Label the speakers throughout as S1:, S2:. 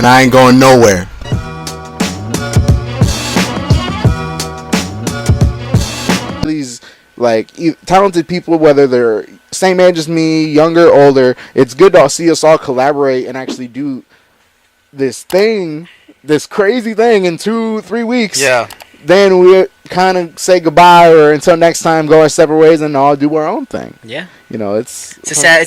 S1: I ain't going nowhere. These like talented people, whether they're same age as me, younger, older, it's good to see us all collaborate and actually do this thing, this crazy thing in 2-3 weeks.
S2: Yeah.
S1: Then we kind of say goodbye, or until next time, go our separate ways, and all do our own thing.
S2: Yeah.
S1: You know, it's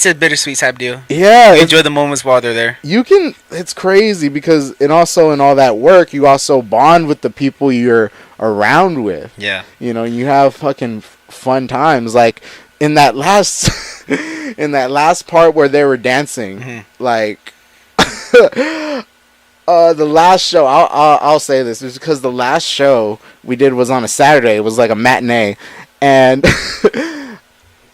S2: a bittersweet type deal.
S1: Yeah.
S2: You enjoy the moments while they're there.
S1: It's crazy because, and also in all that work, you also bond with the people you're around with.
S2: Yeah.
S1: You know, you have fucking fun times. Like in that last part where they were dancing, like. The last show, I'll say this, is because the last show we did was on a Saturday. It was like a matinee. And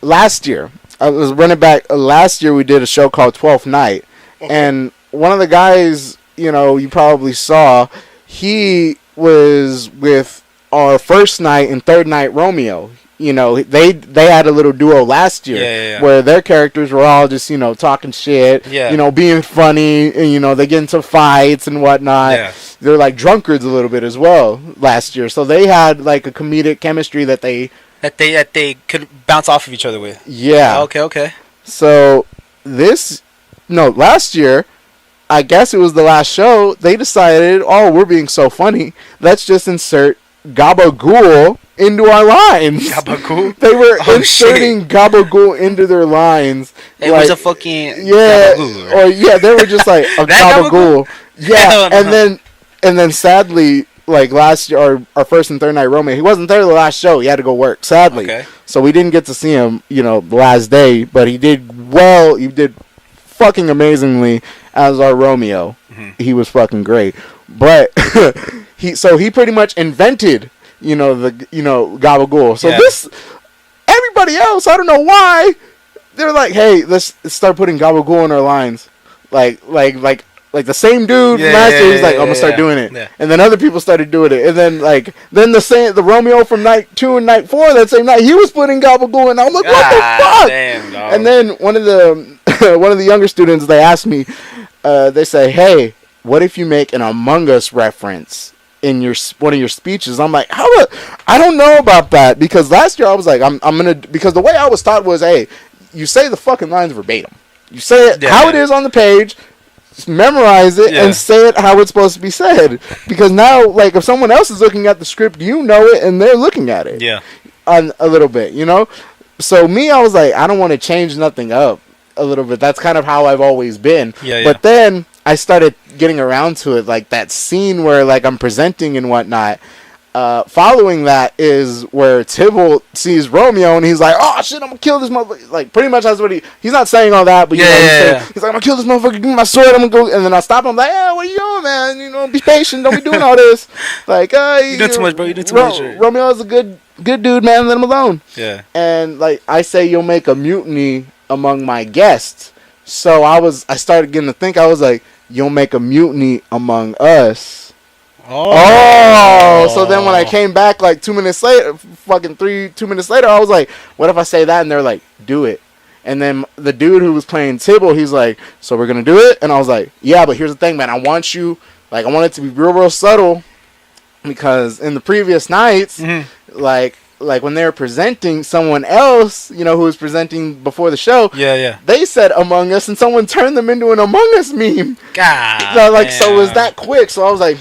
S1: last year, I was running back. Last year we did a show called 12th Night. Okay. And one of the guys, you know, you probably saw, he was with our first night and third night Romeo. You know, they had a little duo last year where their characters were all just, you know, talking shit, you know, being funny, and, you know, they get into fights and whatnot. Yeah. They're like drunkards a little bit as well last year. So they had like a comedic chemistry that they
S2: could bounce off of each other with.
S1: Yeah.
S2: Okay.
S1: So last year, I guess it was the last show, they decided, oh, we're being so funny, let's just insert Gabagool into our lines.
S2: Gabagool?
S1: They were inserting Gabagool into their lines.
S2: It was a fucking
S1: Gabagool, right? Or they were just like a Gabagool. Yeah, and then sadly, like last year, our first and third night Romeo, he wasn't there the last show. He had to go work, sadly. Okay. So we didn't get to see him, you know, the last day. But he did well. He did fucking amazingly as our Romeo. Mm-hmm. He was fucking great. But he pretty much invented, you know, Gabagool. So everybody else, I don't know why, they're like, hey, let's start putting Gabagool in our lines. Like the same dude from last year, he's like, I'm gonna start doing it. Yeah. And then other people started doing it. And then the Romeo from night 2 and night 4 that same night, he was putting Gabagool, and I'm like, what the fuck? Damn, dog. And then one of the younger students, they asked me, they say, hey, what if you make an Among Us reference in one of your speeches? I'm like, I don't know about that, because last year I was like, I'm gonna, because the way I was taught was, hey, you say the fucking lines verbatim. You say it how it is on the page, just memorize it, and say it how it's supposed to be said. Because now, like, if someone else is looking at the script, you know it, and they're looking at it. Yeah. On a little bit, you know? So me, I was like, I don't want to change nothing up a little bit. That's kind of how I've always been. Yeah. But then I started getting around to it, like that scene where like I'm presenting and whatnot. Following that is where Tybalt sees Romeo and he's like, oh shit, I'm gonna kill this motherfucker. Like pretty much that's what he's not saying all that, but he's like, I'm gonna kill this motherfucker, give me my sword, I'm gonna go. And then I stop him, I'm like, yeah, where you going, man? You know, be patient, don't be doing all this. Like, you doing too much, bro. You doing too much. Romeo's a good dude, man. Let him alone. Yeah. And like I say, you'll make a mutiny among my guests. So I started getting to think. I was like, you'll make a mutiny among us. Oh, so then when I came back like 2 minutes later, fucking 2 minutes later, I was like, what if I say that? And they're like, do it. And then the dude who was playing Tybalt, he's like, so we're going to do it? And I was like, yeah, but here's the thing, man. I want it to be real, real subtle, because in the previous nights, like when they were presenting someone else, you know, who was presenting before the show, they said Among Us, and someone turned them into an Among Us meme. God, so it was that quick. So I was like,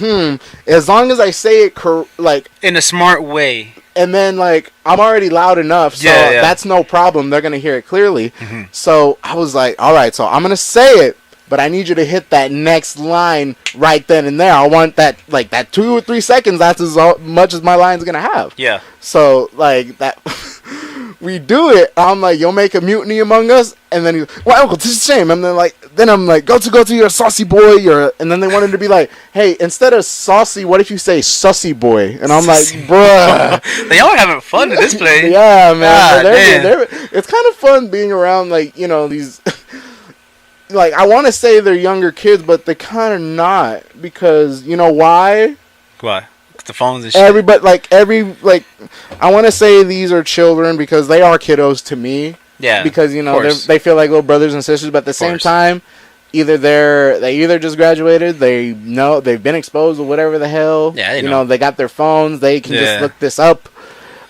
S1: as long as I say it like
S2: in a smart way,
S1: and then like I'm already loud enough, so that's no problem. They're gonna hear it clearly. So I was like, all right, so I'm gonna say it, but I need you to hit that next line right then and there. I want that, like, that 2 or 3 seconds. That's as much as my line's going to have. Yeah. So, like, that... we do it. I'm like, you'll make a mutiny among us? And then he's well, Uncle, this is a shame. And then I'm like, go to your saucy boy. And then they wanted to be like, hey, instead of saucy, what if you say sussy boy? And I'm like, bruh.
S2: They all having fun in this place.
S1: Yeah, man. It's kind of fun being around, like, you know, these... Like, I want to say they're younger kids, but they're kind of not, because, you know why?
S2: Why? The phones and shit.
S1: I want to say these are children because they are kiddos to me. Yeah. Because, you know, they feel like little brothers and sisters, but at the same time, they either just graduated, they know they've been exposed or whatever the hell.
S2: Yeah,
S1: you know they got their phones, they can just look this up.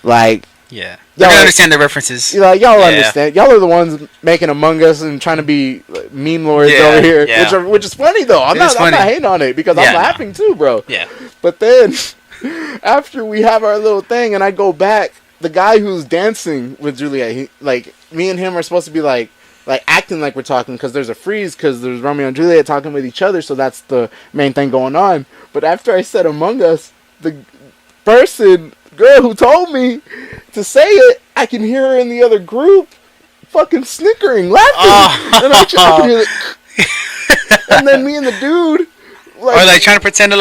S1: Like,
S2: yeah, y'all understand the references.
S1: Y'all understand. Y'all are the ones making Among Us and trying to be meme lords over here, which is funny though. I'm not hating on it because I'm laughing too, bro.
S2: Yeah.
S1: But then after we have our little thing and I go back, the guy who's dancing with Juliet, me and him are supposed to be like acting like we're talking because there's a freeze because there's Romeo and Juliet talking with each other, so that's the main thing going on. But after I said Among Us, the girl who told me to say it, I can hear her in the other group fucking snickering, laughing. And I can hear it. And then me and the dude
S2: or trying to pretend to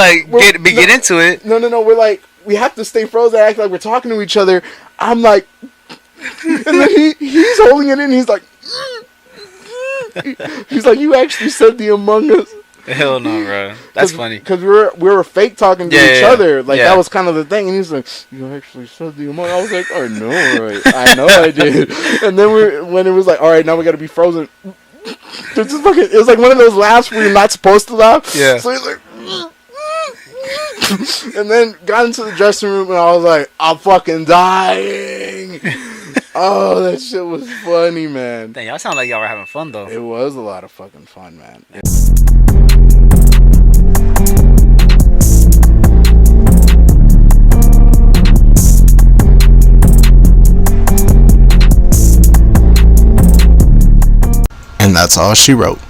S2: get into it.
S1: No, we're we have to stay frozen, act like we're talking to each other. I'm like, and then he's holding it in, he's like, he's like, you actually said the Among Us.
S2: Hell no, bro. That's funny.
S1: Because we were fake talking to each other. That was kind of the thing. And he's like, you actually said the Among Us. I was like, oh, no, right. I know I did. And then when it was like, all right, now we got to be frozen. It was like one of those laughs where you're not supposed to laugh.
S2: Yeah.
S1: So he's like, and then got into the dressing room and I was like, I'm fucking dying. Oh, that shit was funny, man.
S2: Dang, y'all sound like y'all were having fun, though.
S1: It was a lot of fucking fun, man. And that's all she wrote.